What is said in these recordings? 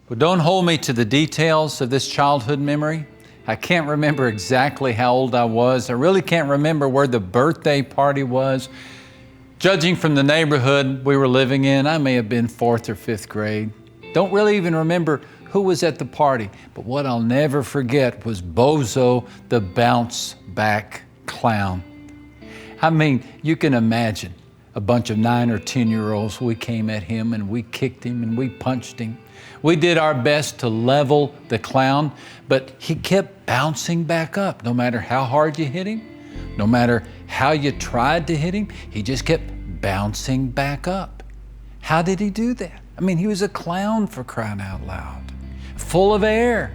Well, don't hold me to the details of this childhood memory. I can't remember exactly how old I was. I really can't remember where the birthday party was. Judging from the neighborhood we were living in, I may have been 4th or 5th grade. Don't really even remember who was at the party. But what I'll never forget was Bozo the bounce back clown. I mean, you can imagine a bunch of 9 or 10-year-olds. We came at him and we kicked him and we punched him. We did our best to level the clown, but he kept bouncing back up. No matter how hard you hit him, no matter how you tried to hit him, he just kept bouncing back up. How did he do that? I mean, he was a clown, for crying out loud, full of air.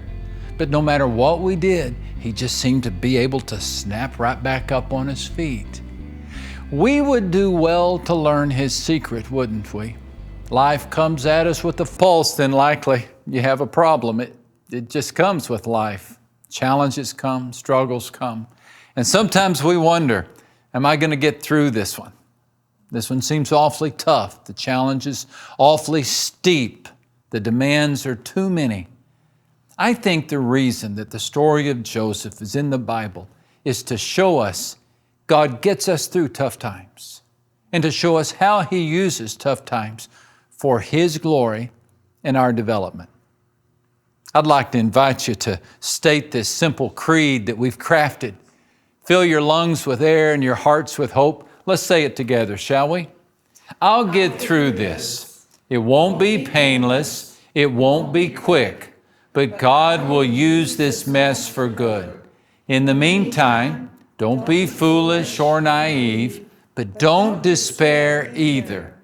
But no matter what we did, he just seemed to be able to snap right back up on his feet. We would do well to learn his secret, wouldn't we? Life comes at us with a pulse, then likely you have a problem. It just comes with life. Challenges come, struggles come. And sometimes we wonder, am I going to get through this one? This one seems awfully tough. The challenge is awfully steep. The demands are too many. I think the reason that the story of Joseph is in the Bible is to show us God gets us through tough times and to show us how He uses tough times for His glory and our development. I'd like to invite you to state this simple creed that we've crafted. Fill your lungs with air and your hearts with hope. Let's say it together, shall we? I'll get through this. It won't be painless. It won't be quick. But God will use this mess for good. In the meantime, don't be foolish or naive, but don't despair either.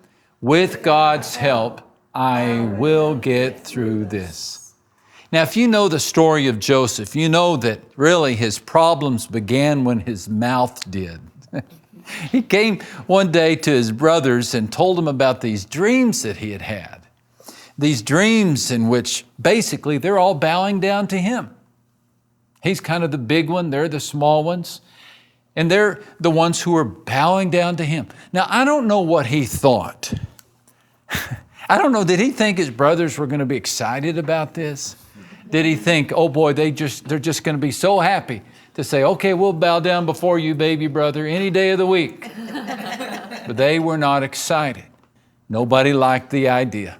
With God's help, I will get through this. Now, if you know the story of Joseph, you know that really his problems began when his mouth did. He came one day to his brothers and told them about these dreams that he had had. These dreams in which basically they're all bowing down to him. He's kind of the big one, they're the small ones. And they're the ones who are bowing down to him. Now, I don't know what he thought. I don't know, did he think his brothers were going to be excited about this? Did he think, oh boy, they're just going to be so happy to say, okay, we'll bow down before you, baby brother, any day of the week. But they were not excited. Nobody liked the idea.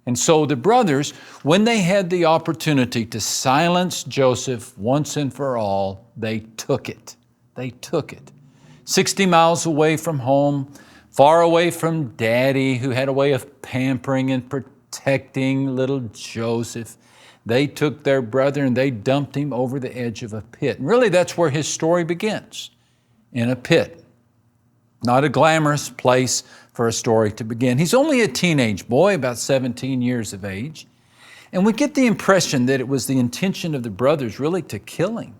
And so the brothers, when they had the opportunity to silence Joseph once and for all, they took it. They took it. 60 miles away from home, far away from Daddy, who had a way of pampering and protecting little Joseph, they took their brother and they dumped him over the edge of a pit. And really, that's where his story begins, in a pit. Not a glamorous place for a story to begin. He's only a teenage boy, about 17 years of age. And we get the impression that it was the intention of the brothers really to kill him.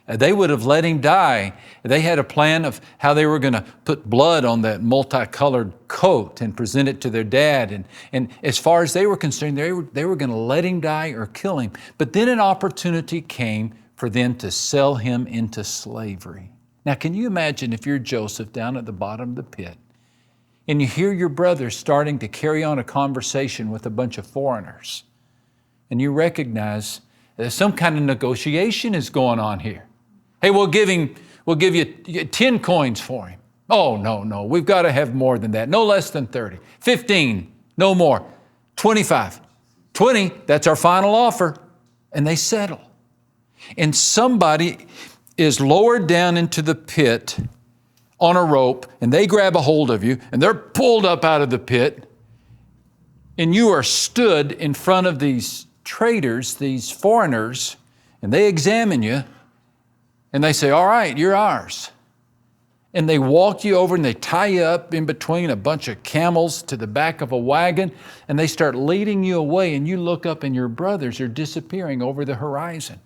They would have let him die. They had a plan of how they were going to put blood on that multicolored coat and present it to their dad. And as far as they were concerned, they were going to let him die or kill him. But then an opportunity came for them to sell him into slavery. Now, can you imagine if you're Joseph down at the bottom of the pit and you hear your brother starting to carry on a conversation with a bunch of foreigners and you recognize that some kind of negotiation is going on here? Hey, we'll give you 10 coins for him. Oh, no, we've got to have more than that. No less than 30. 15, no more. 25. 20, that's our final offer. And they settle. And somebody is lowered down into the pit on a rope, and they grab a hold of you, and they're pulled up out of the pit, and you are stood in front of these traders, these foreigners, and they examine you, and they say, all right, you're ours. And they walk you over and they tie you up in between a bunch of camels to the back of a wagon, and they start leading you away, and you look up and your brothers are disappearing over the horizon.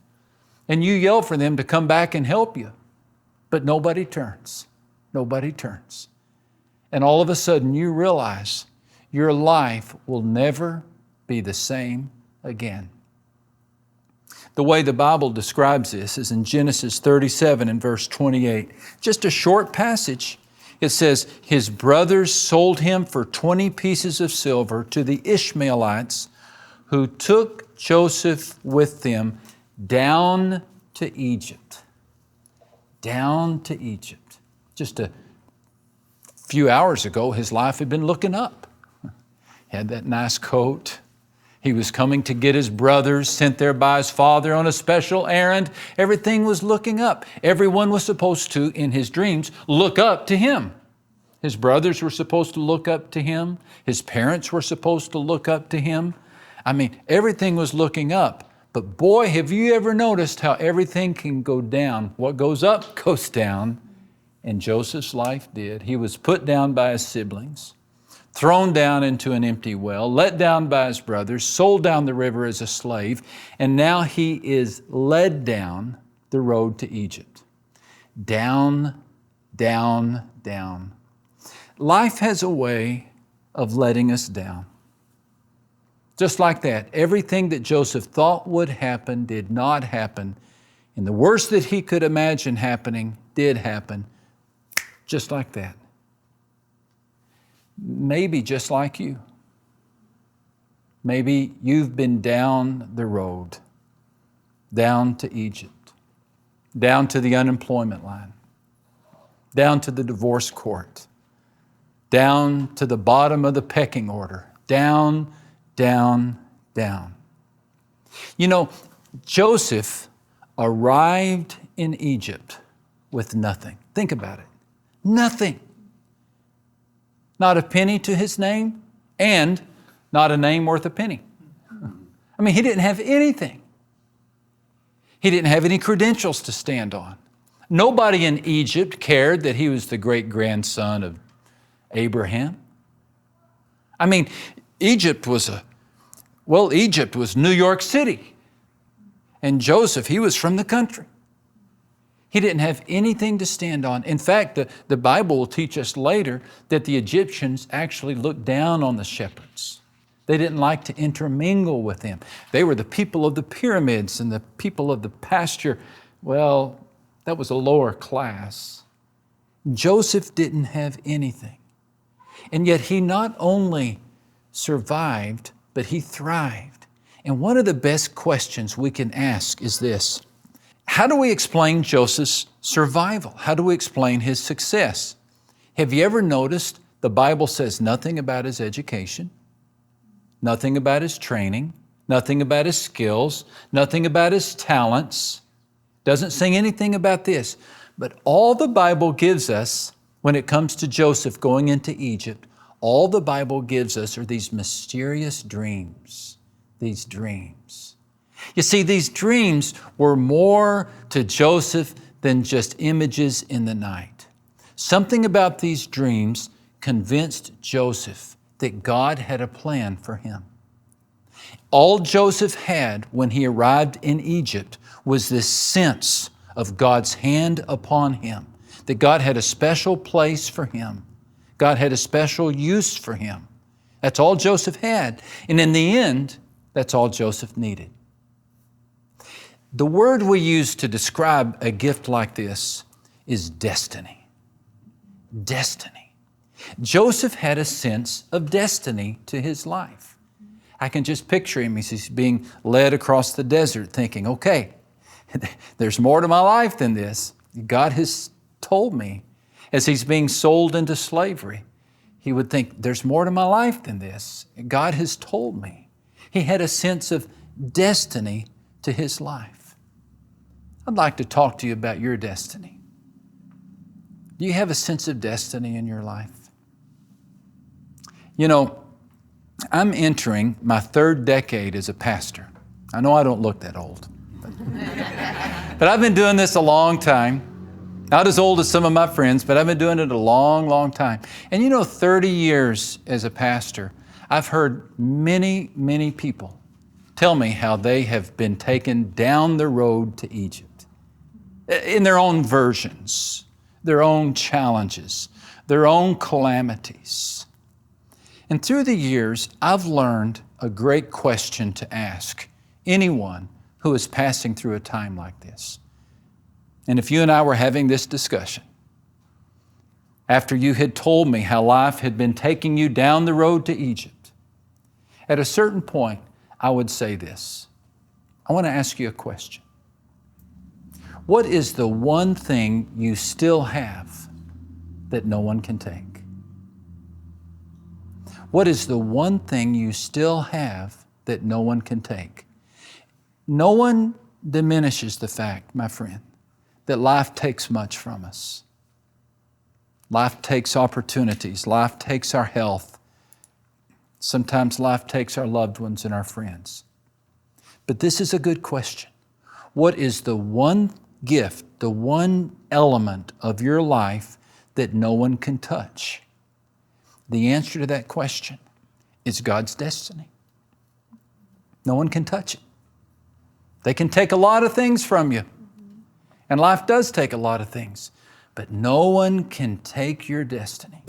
And you yell for them to come back and help you. But nobody turns. Nobody turns. And all of a sudden you realize your life will never be the same again. The way the Bible describes this is in Genesis 37 and verse 28. Just a short passage. It says, his brothers sold him for 20 pieces of silver to the Ishmaelites who took Joseph with them down to Egypt. Down to Egypt. Just a few hours ago, his life had been looking up. Had that nice coat. He was coming to get his brothers, sent there by his father on a special errand. Everything was looking up. Everyone was supposed to, in his dreams, look up to him. His brothers were supposed to look up to him. His parents were supposed to look up to him. I mean, everything was looking up. But boy, have you ever noticed how everything can go down? What goes up goes down. And Joseph's life did. He was put down by his siblings, thrown down into an empty well, let down by his brothers, sold down the river as a slave, and now he is led down the road to Egypt. Down, down, down. Life has a way of letting us down. Just like that, everything that Joseph thought would happen did not happen, and the worst that he could imagine happening did happen, just like that. Maybe just like you. Maybe you've been down the road, down to Egypt, down to the unemployment line, down to the divorce court, down to the bottom of the pecking order, down, down, down. You know, Joseph arrived in Egypt with nothing. Think about it. Nothing. Not a penny to his name, and not a name worth a penny. I mean, he didn't have anything. He didn't have any credentials to stand on. Nobody in Egypt cared that he was the great-grandson of Abraham. I mean, Egypt was New York City. And Joseph, he was from the country. He didn't have anything to stand on. In fact, the Bible will teach us later that the Egyptians actually looked down on the shepherds. They didn't like to intermingle with them. They were the people of the pyramids and the people of the pasture. Well, that was a lower class. Joseph didn't have anything. And yet he not only survived, but he thrived. And one of the best questions we can ask is this: how do we explain Joseph's survival? How do we explain his success? Have you ever noticed the Bible says nothing about his education, nothing about his training, nothing about his skills, nothing about his talents? Doesn't say anything about this. But all the Bible gives us when it comes to Joseph going into Egypt, all the Bible gives us are these mysterious dreams, these dreams. You see, these dreams were more to Joseph than just images in the night. Something about these dreams convinced Joseph that God had a plan for him. All Joseph had when he arrived in Egypt was this sense of God's hand upon him, that God had a special place for him. God had a special use for him. That's all Joseph had. And in the end, that's all Joseph needed. The word we use to describe a gift like this is destiny. Destiny. Joseph had a sense of destiny to his life. I can just picture him as he's being led across the desert thinking, okay, there's more to my life than this. God has told me. As he's being sold into slavery, he would think, there's more to my life than this. God has told me. He had a sense of destiny to his life. I'd like to talk to you about your destiny. Do you have a sense of destiny in your life? You know, I'm entering my 3rd decade as a pastor. I know I don't look that old, but I've been doing this a long time. Not as old as some of my friends, but I've been doing it a long, long time. And you know, 30 years as a pastor, I've heard many, many people tell me how they have been taken down the road to Egypt in their own versions, their own challenges, their own calamities. And through the years, I've learned a great question to ask anyone who is passing through a time like this. And if you and I were having this discussion, after you had told me how life had been taking you down the road to Egypt, at a certain point, I would say this. I want to ask you a question. What is the one thing you still have that no one can take? What is the one thing you still have that no one can take? No one diminishes the fact, my friend, that life takes much from us. Life takes opportunities. Life takes our health. Sometimes life takes our loved ones and our friends. But this is a good question. What is the one gift, the one element of your life that no one can touch? The answer to that question is God's destiny. No one can touch it. They can take a lot of things from you. And life does take a lot of things. But no one can take your destiny.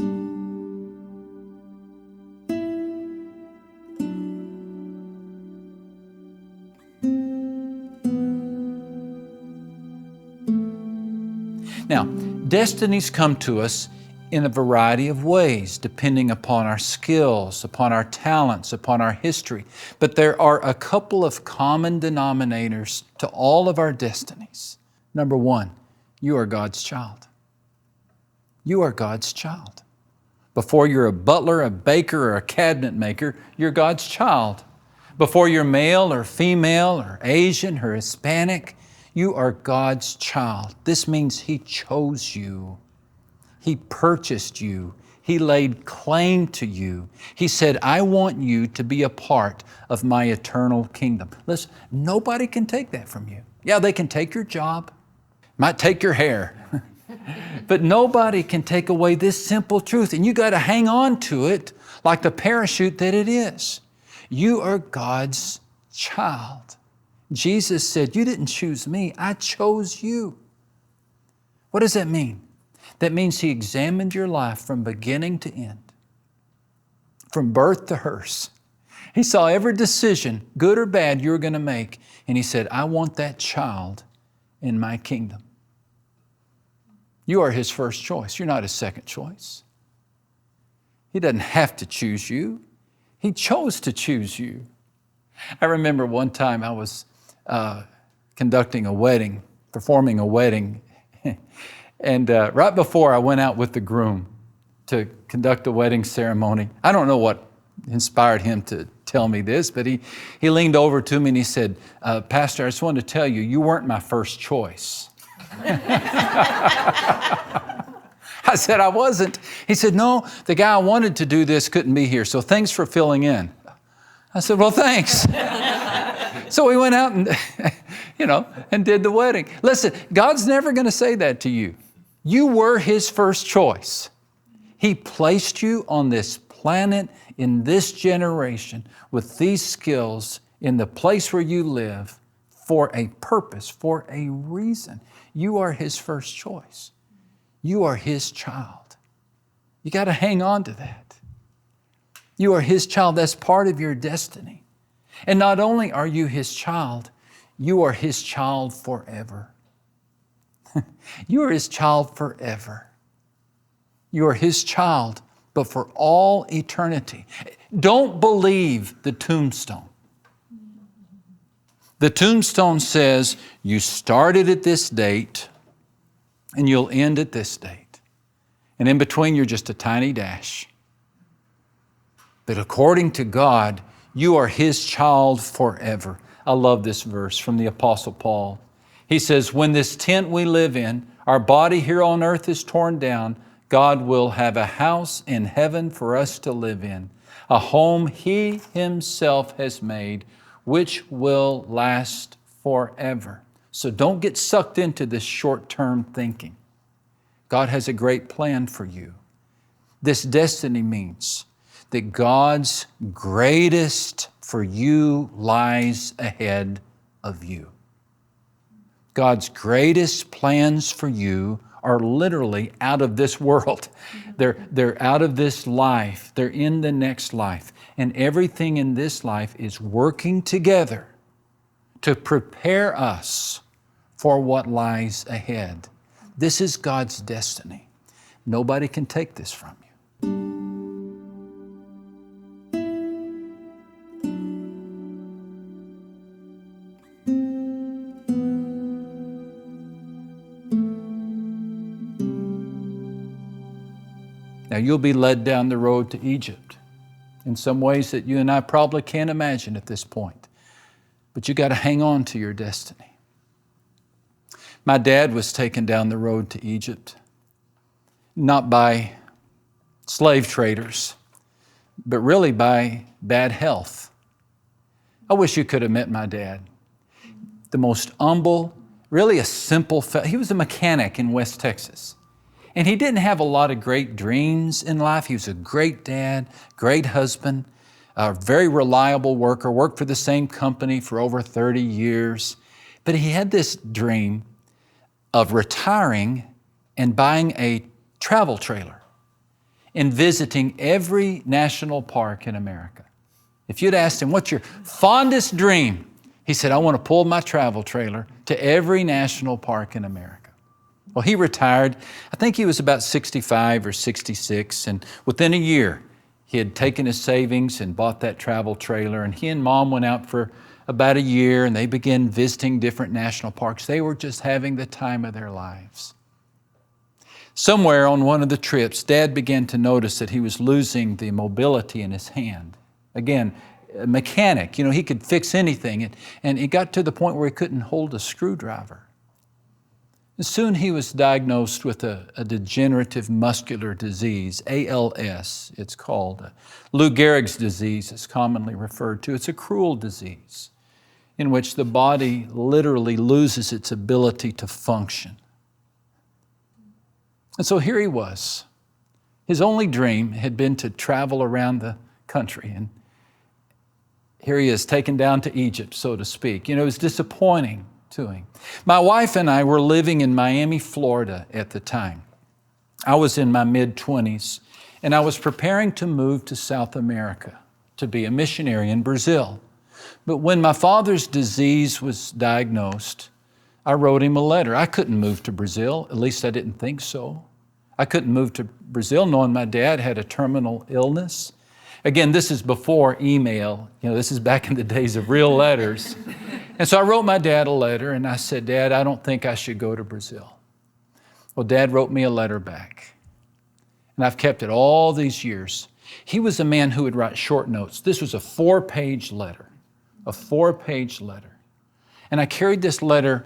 Now, destinies come to us in a variety of ways, depending upon our skills, upon our talents, upon our history. But there are a couple of common denominators to all of our destinies. Number one, you are God's child. You are God's child. Before you're a butler, a baker, or a cabinet maker, you're God's child. Before you're male or female or Asian or Hispanic, you are God's child. This means He chose you. He purchased you. He laid claim to you. He said, I want you to be a part of my eternal kingdom. Listen, nobody can take that from you. Yeah, they can take your job, might take your hair, but nobody can take away this simple truth. And you got to hang on to it like the parachute that it is. You are God's child. Jesus said, you didn't choose me, I chose you. What does that mean? That means He examined your life from beginning to end, from birth to hearse. He saw every decision, good or bad, you were going to make, and He said, I want that child in my kingdom. You are His first choice. You're not His second choice. He doesn't have to choose you. He chose to choose you. I remember one time I was conducting a wedding, performing a wedding, and right before I went out with the groom to conduct the wedding ceremony, I don't know what inspired him to tell me this, but he leaned over to me and he said, Pastor, I just wanted to tell you, you weren't my first choice. I said, I wasn't. He said, no, the guy I wanted to do this couldn't be here, so thanks for filling in. I said, well, thanks. So we went out and, and did the wedding. Listen, God's never going to say that to you. You were His first choice. He placed you on this planet in this generation with these skills in the place where you live for a purpose, for a reason. You are His first choice. You are His child. You got to hang on to that. You are His child. That's part of your destiny. And not only are you His child, you are His child forever. You are His child forever. You are His child, but for all eternity. Don't believe the tombstone. The tombstone says you started at this date and you'll end at this date. And in between, you're just a tiny dash. But according to God, you are His child forever. I love this verse from the Apostle Paul. He says, when this tent we live in, our body here on earth is torn down, God will have a house in heaven for us to live in, a home He Himself has made, which will last forever. So don't get sucked into this short-term thinking. God has a great plan for you. This destiny means that God's greatest for you lies ahead of you. God's greatest plans for you are literally out of this world. They're out of this life. They're in the next life. And everything in this life is working together to prepare us for what lies ahead. This is God's destiny. Nobody can take this from you. Now you'll be led down the road to Egypt in some ways that you and I probably can't imagine at this point. But you got to hang on to your destiny. My dad was taken down the road to Egypt, not by slave traders, but really by bad health. I wish you could have met my dad. The most humble, really a simple fellow. He was a mechanic in West Texas. And he didn't have a lot of great dreams in life. He was a great dad, great husband, a very reliable worker, worked for the same company for over 30 years. But he had this dream of retiring and buying a travel trailer and visiting every national park in America. If you'd asked him, what's your fondest dream? He said, I want to pull my travel trailer to every national park in America. Well, he retired. I think he was about 65 or 66. And within a year, he had taken his savings and bought that travel trailer. And he and Mom went out for about a year and they began visiting different national parks. They were just having the time of their lives. Somewhere on one of the trips, Dad began to notice that he was losing the mobility in his hand. Again, a mechanic, he could fix anything. And it got to the point where he couldn't hold a screwdriver. And soon he was diagnosed with a degenerative muscular disease, ALS, it's called. Lou Gehrig's disease is commonly referred to. It's a cruel disease in which the body literally loses its ability to function. And so here he was. His only dream had been to travel around the country. And here he is, taken down to Egypt, so to speak. It was disappointing to him. My wife and I were living in Miami, Florida at the time. I was in my mid-20s, and I was preparing to move to South America to be a missionary in Brazil. But when my father's disease was diagnosed, I wrote him a letter. I couldn't move to Brazil, at least I didn't think so. I couldn't move to Brazil knowing my dad had a terminal illness. Again, this is before email. This is back in the days of real letters. And so I wrote my dad a letter and I said, Dad, I don't think I should go to Brazil. Well, Dad wrote me a letter back. And I've kept it all these years. He was a man who would write short notes. This was a 4-page letter, And I carried this letter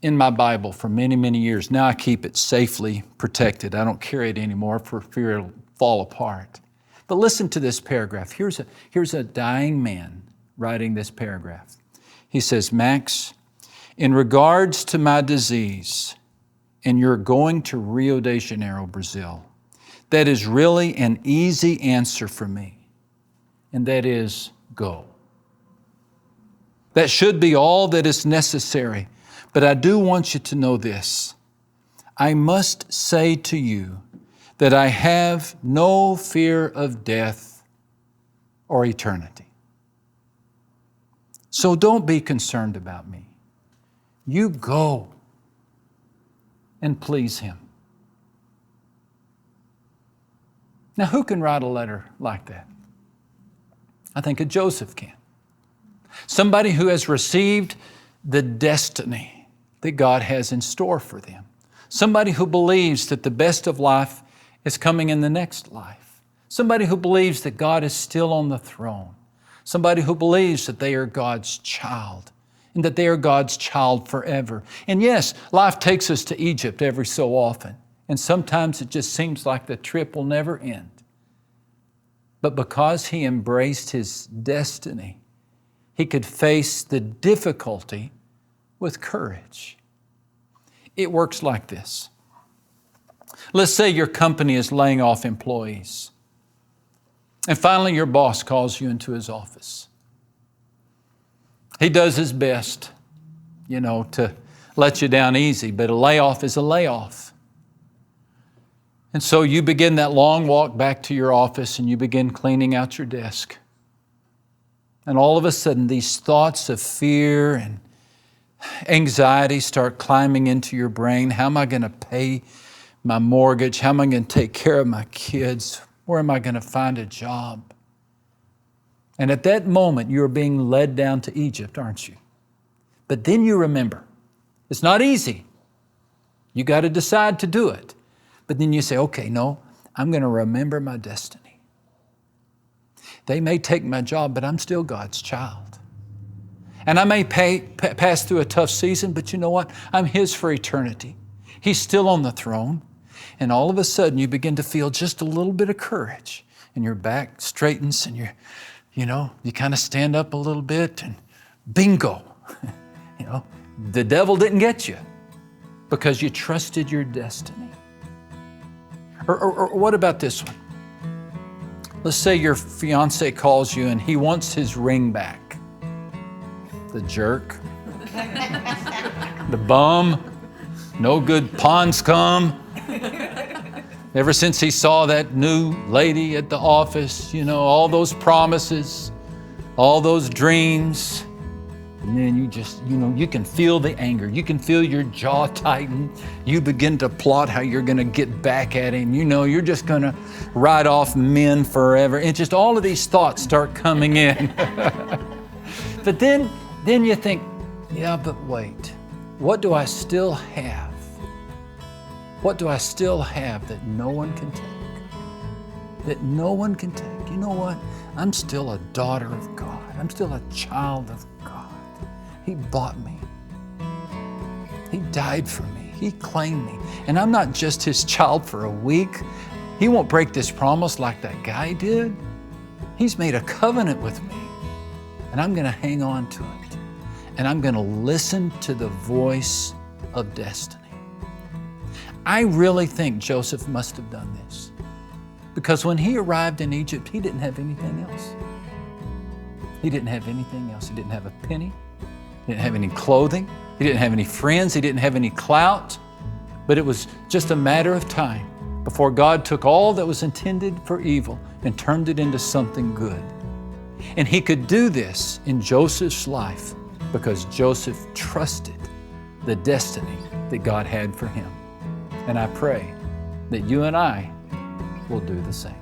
in my Bible for many, many years. Now I keep it safely protected. I don't carry it anymore for fear it'll fall apart. But listen to this paragraph. Here's a dying man writing this paragraph. He says, Max, in regards to my disease, and you're going to Rio de Janeiro, Brazil, that is really an easy answer for me, and that is go. That should be all that is necessary, but I do want you to know this. I must say to you that I have no fear of death or eternity. So don't be concerned about me. You go and please Him. Now, who can write a letter like that? I think a Joseph can. Somebody who has received the destiny that God has in store for them. Somebody who believes that the best of life is coming in the next life. Somebody who believes that God is still on the throne. Somebody who believes that they are God's child and that they are God's child forever. And yes, life takes us to Egypt every so often. And sometimes it just seems like the trip will never end. But because he embraced his destiny, he could face the difficulty with courage. It works like this. Let's say your company is laying off employees. And finally, your boss calls you into his office. He does his best, to let you down easy, but a layoff is a layoff. And so you begin that long walk back to your office and you begin cleaning out your desk. And all of a sudden, these thoughts of fear and anxiety start climbing into your brain. How am I going to pay my mortgage? How am I going to take care of my kids? Where am I going to find a job? And at that moment, you're being led down to Egypt, aren't you? But then you remember, it's not easy. You got to decide to do it. But then you say, okay, no, I'm going to remember my destiny. They may take my job, but I'm still God's child. And I may pass through a tough season, but you know what? I'm His for eternity. He's still on the throne. And all of a sudden, you begin to feel just a little bit of courage. And your back straightens and you kind of stand up a little bit and bingo. The devil didn't get you because you trusted your destiny. Or what about this one? Let's say your fiance calls you and he wants his ring back. The jerk, the bum, no good pond scum. Ever since he saw that new lady at the office, all those promises, all those dreams. And then you can feel the anger. You can feel your jaw tighten. You begin to plot how you're going to get back at him. You're just going to write off men forever. And just all of these thoughts start coming in. But then you think, yeah, but wait, what do I still have? What do I still have that no one can take? That no one can take. You know what? I'm still a daughter of God. I'm still a child of God. He bought me. He died for me. He claimed me. And I'm not just His child for a week. He won't break this promise like that guy did. He's made a covenant with me. And I'm going to hang on to it. And I'm going to listen to the voice of destiny. I really think Joseph must have done this. Because when he arrived in Egypt, he didn't have anything else. He didn't have anything else. He didn't have a penny. He didn't have any clothing. He didn't have any friends. He didn't have any clout. But it was just a matter of time before God took all that was intended for evil and turned it into something good. And He could do this in Joseph's life because Joseph trusted the destiny that God had for him. And I pray that you and I will do the same.